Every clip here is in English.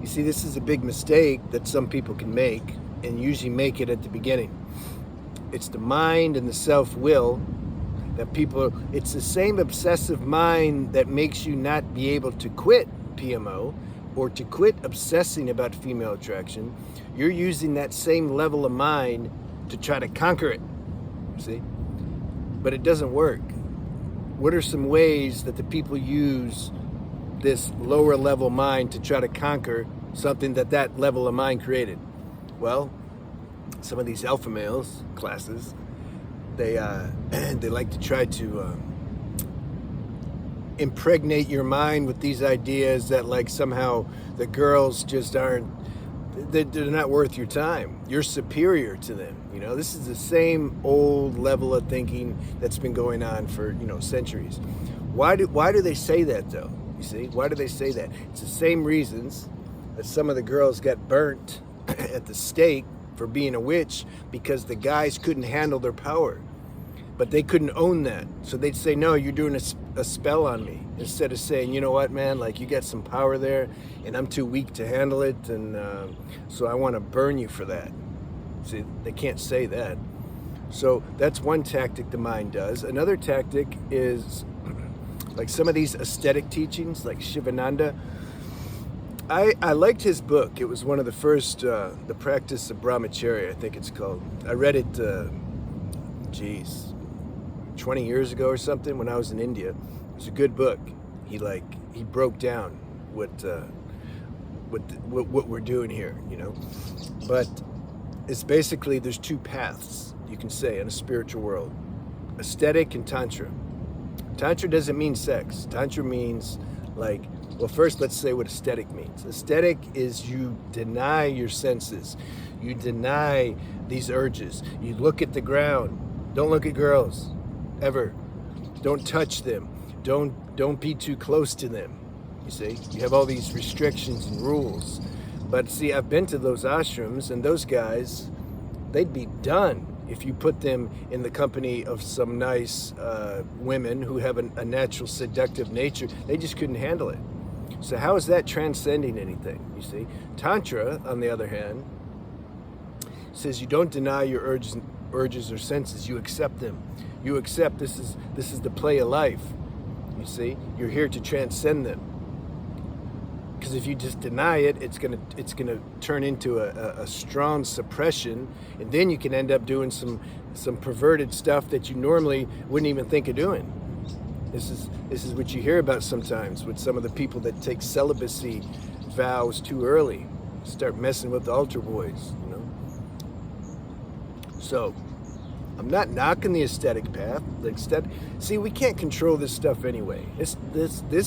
You see, this is a big mistake that some people can make, and usually make it at the beginning. It's the mind and the self-will that people, it's the same obsessive mind that makes you not be able to quit PMO or to quit obsessing about female attraction. You're using that same level of mind to try to conquer it, see? But it doesn't work. What are some ways that the people use this lower level mind to try to conquer something that that level of mind created? Well, some of these alpha males classes, they like to try to impregnate your mind with these ideas that like somehow the girls just aren't, they're not worth your time. You're superior to them. You know, this is the same old level of thinking that's been going on for, you know, centuries. Why do they say that though? You see, why do they say that? It's the same reasons that some of the girls got burnt at the stake for being a witch, because the guys couldn't handle their power, but they couldn't own that. So they'd say, no, you're doing a spell on me, instead of saying, you know what, man, like you got some power there and I'm too weak to handle it, and so I want to burn you for that. See, they can't say that. So that's one tactic the mind does. Another tactic is like some of these aesthetic teachings, like Shivananda. I liked his book. It was one of the first, The Practice of Brahmacharya, I think it's called. I read it, 20 years ago or something when I was in India. It was a good book. He broke down what we're doing here, you know. But it's basically, there's two paths, you can say, in a spiritual world: aesthetic and tantra. Tantra doesn't mean sex. Tantra means like, well, first let's say what aesthetic means. Aesthetic is you deny your senses. You deny these urges. You look at the ground. Don't look at girls, ever. Don't touch them. Don't be too close to them. You see, you have all these restrictions and rules. But see, I've been to those ashrams, and those guys, they'd be done if you put them in the company of some nice women who have a natural seductive nature. They just couldn't handle it. So how is that transcending anything, you see? Tantra, on the other hand, says you don't deny your urges or senses, you accept them. You accept this is the play of life, you see? You're here to transcend them. Because if you just deny it, it's gonna turn into a strong suppression, and then you can end up doing some perverted stuff that you normally wouldn't even think of doing. This is what you hear about sometimes with some of the people that take celibacy vows too early, start messing with the altar boys, you know. So I'm not knocking the aesthetic path. See, we can't control this stuff anyway. This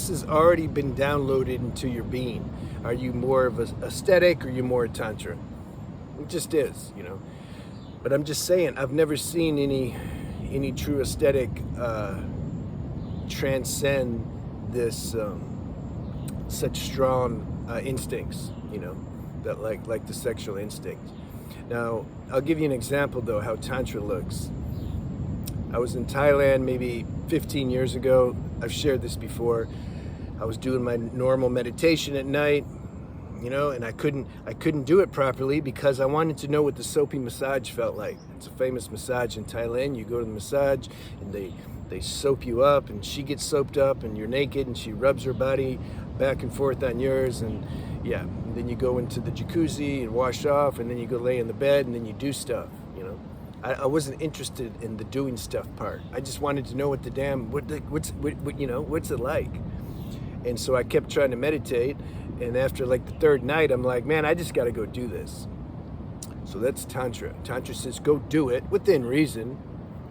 has already been downloaded into your being. Are you more of an aesthetic or are you more a tantra? It just is, you know. But I'm just saying, I've never seen any true aesthetic transcend this such strong instincts, you know, that like the sexual instinct. Now, I'll give you an example though how Tantra looks. I was in Thailand maybe 15 years ago. I've shared this before. I was doing my normal meditation at night, you know, and I couldn't do it properly because I wanted to know what the soapy massage felt like. It's a famous massage in Thailand. You go to the massage and they soap you up, and she gets soaped up, and you're naked, and she rubs her body back and forth on yours, and yeah, and then you go into the jacuzzi and wash off, and then you go lay in the bed, and then you do stuff, you know. I wasn't interested in the doing stuff part. I just wanted to know what the damn, you know, what's it like? And so I kept trying to meditate, and after like the third night, I'm like, man, I just got to go do this. So that's Tantra. Tantra says, go do it within reason.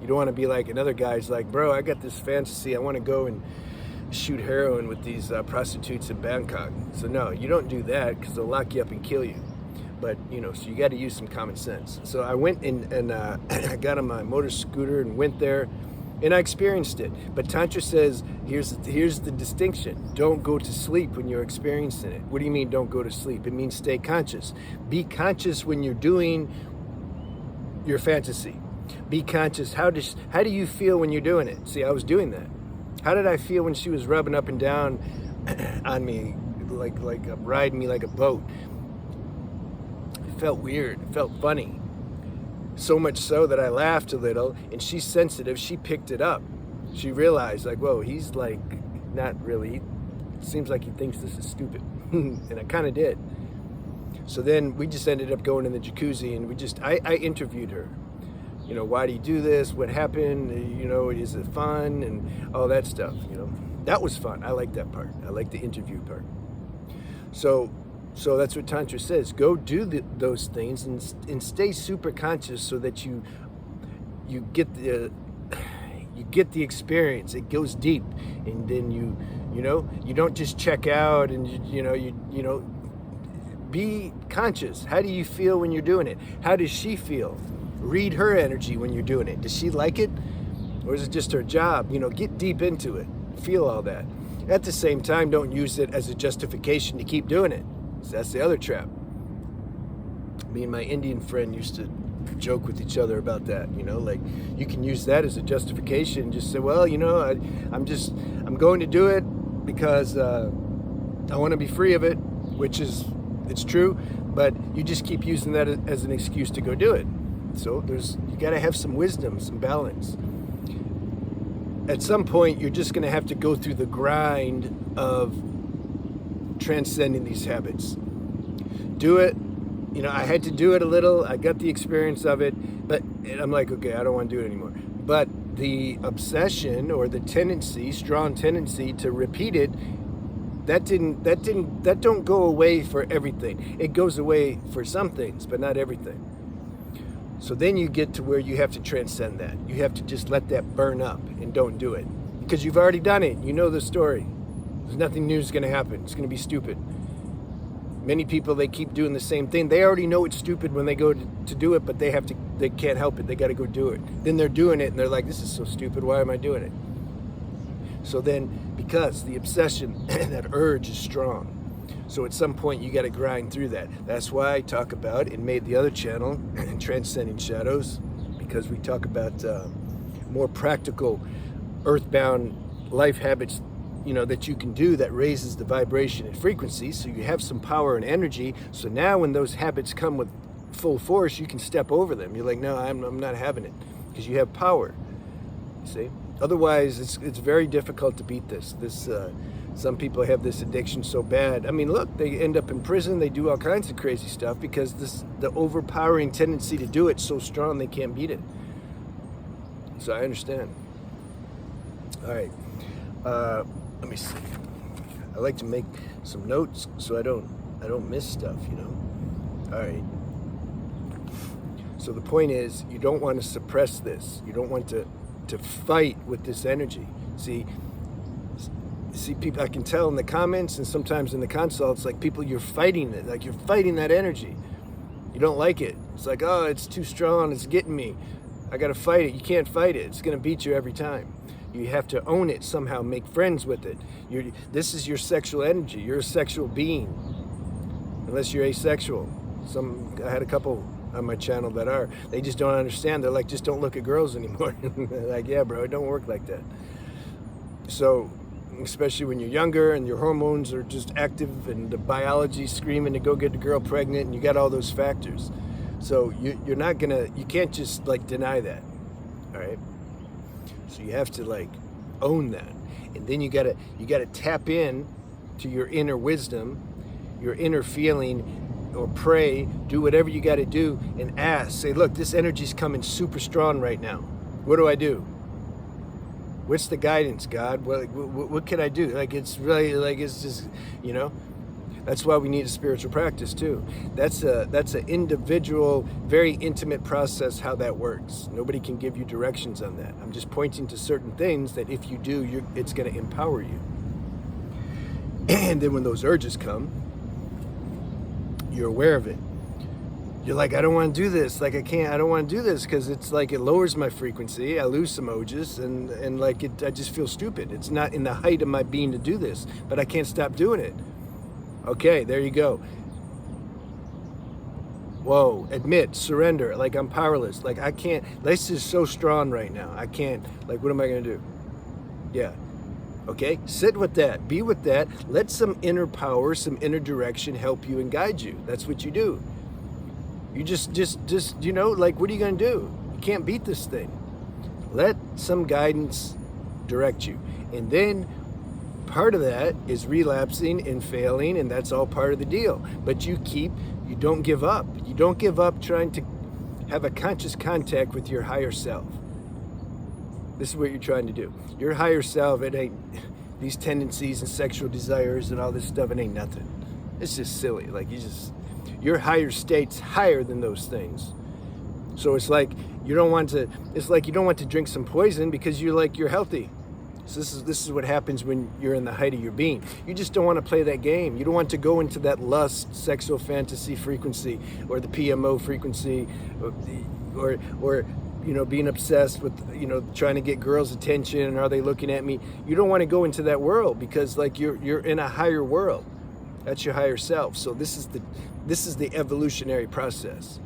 You don't want to be like another guy's like, bro, I got this fantasy. I want to go and shoot heroin with these prostitutes in Bangkok. So no, you don't do that because they'll lock you up and kill you. But, you know, so you got to use some common sense. So I went and I got on my motor scooter and went there, and I experienced it. But Tantra says, here's the distinction. Don't go to sleep when you're experiencing it. What do you mean don't go to sleep? It means stay conscious. Be conscious when you're doing your fantasy. Be conscious. How do you feel when you're doing it? See, I was doing that. How did I feel when she was rubbing up and down on me riding me like a boat. It felt weird. It felt funny. So much so that I laughed a little, and she's sensitive. She picked it up. She realized, like, whoa, he's like, not really. It seems like he thinks this is stupid. And I kind of did. So then we just ended up going in the jacuzzi, and I interviewed her. You know, why do you do this? What happened? You know, is it fun? And all that stuff, you know. That was fun. I like that part. I like the interview part. So that's what Tantra says. Go do those things and stay super conscious so that you get the experience. It goes deep, and then you know you don't just check out, and you know be conscious. How do you feel when you're doing it? How does she feel? Read her energy when you're doing it. Does she like it, or is it just her job? You know, get deep into it. Feel all that. At the same time, don't use it as a justification to keep doing it. So that's the other trap. Me and my Indian friend used to joke with each other about that, you know, like you can use that as a justification. Just say, well, you know, I'm going to do it because I want to be free of it, which is, it's true, but you just keep using that as an excuse to go do it. So you got to have some wisdom, some balance. At some point, you're just going to have to go through the grind of transcending these habits. Do it. You know, I had to do it a little. I got the experience of it, but I'm like, okay, I don't want to do it anymore. But the obsession or the tendency, strong tendency to repeat it, that don't go away for everything. It goes away for some things, but not everything. So then you get to where you have to transcend that. You have to just let that burn up and don't do it. Because you've already done it. You know the story. There's nothing new is going to happen. It's going to be stupid. Many people, they keep doing the same thing. They already know it's stupid when they go to do it, but they can't help it. They got to go do it. Then they're doing it and they're like, this is so stupid. Why am I doing it? So then, because the obsession, that urge is strong. So at some point you got to grind through that. That's why I talk about, and made the other channel, Transcending Shadows, because we talk about more practical, earthbound life habits, you know, that you can do that raises the vibration and frequency, so you have some power and energy. So now when those habits come with full force, you can step over them. You're like, no, I'm not having it, because you have power. See? Otherwise, it's very difficult to beat this. Some people have this addiction so bad. I mean, look, they end up in prison. They do all kinds of crazy stuff because the overpowering tendency to do it so strong they can't beat it. So I understand. All right. Let me see. I like to make some notes so I don't miss stuff, you know. All right. So the point is, you don't want to suppress this. You don't want to fight with this energy. See people, I can tell in the comments and sometimes in the consults, like people, you're fighting it, like you're fighting that energy. You don't like it. It's like, oh, it's too strong, it's getting me. I gotta fight it. You can't fight it. It's gonna beat you every time. You have to own it somehow, make friends with it. This is your sexual energy. You're a sexual being, unless you're asexual. I had a couple on my channel that are. They just don't understand. They're like, just don't look at girls anymore. Like, yeah, bro, it don't work like that. So, especially when you're younger and your hormones are just active and the biology's screaming to go get the girl pregnant, and you got all those factors. So you can't just like deny that, all right? So you have to like own that. And then you gotta tap in to your inner wisdom, your inner feeling, or pray, do whatever you gotta do, and ask, say, look, this energy's coming super strong right now. What do I do? What's the guidance, God? What can I do? Like, it's really, like, it's just, you know, that's why we need a spiritual practice too. That's an individual, very intimate process, how that works. Nobody can give you directions on that. I'm just pointing to certain things that if you do, it's gonna empower you. And then when those urges come, you're aware of it. You're like, I don't want to do this. Like, I don't want to do this because it's like it lowers my frequency. I lose some urges, and like I just feel stupid. It's not in the height of my being to do this, but I can't stop doing it. Okay, there you go. Whoa, admit, surrender. Like, I'm powerless. Like, I can't. This is so strong right now. I can't. Like, what am I going to do? Yeah. Okay, sit with that, be with that, let some inner power, some inner direction help you and guide you. That's what you do. You just, like, what are you gonna do? You can't beat this thing. Let some guidance direct you. And then part of that is relapsing and failing, and that's all part of the deal. But you don't give up. You don't give up trying to have a conscious contact with your higher self. This is what you're trying to do. Your higher self, it ain't these tendencies and sexual desires and all this stuff, it ain't nothing. It's just silly. Like, your higher state's higher than those things. So it's like you don't want to drink some poison because you're healthy. So this is what happens when you're in the height of your being. You just don't want to play that game. You don't want to go into that lust, sexual fantasy frequency, or the PMO frequency, or being obsessed with, trying to get girls' attention, and are they looking at me? You don't want to go into that world because, like, you're in a higher world. That's your higher self. So this is the evolutionary process.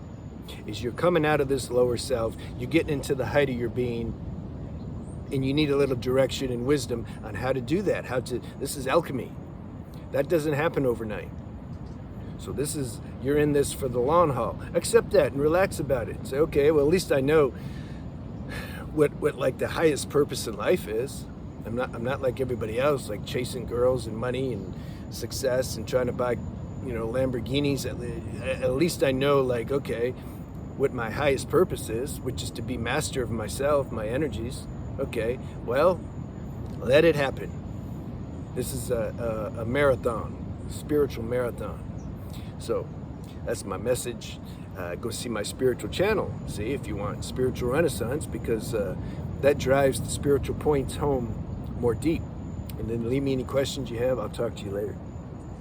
Is you're coming out of this lower self, you're getting into the height of your being, and you need a little direction and wisdom on how to do that. This is alchemy. That doesn't happen overnight. So you're in this for the long haul. Accept that and relax about it. And say, okay, well, at least I know what like the highest purpose in life is. I'm not like everybody else, like chasing girls and money and success and trying to buy, Lamborghinis. At least I know, like, okay, what my highest purpose is, which is to be master of myself, my energies. Okay, well, let it happen. This is a marathon, a spiritual marathon. So that's my message. Go see my spiritual channel. See if you want spiritual renaissance, because that drives the spiritual points home more deep. And then leave me any questions you have. I'll talk to you later.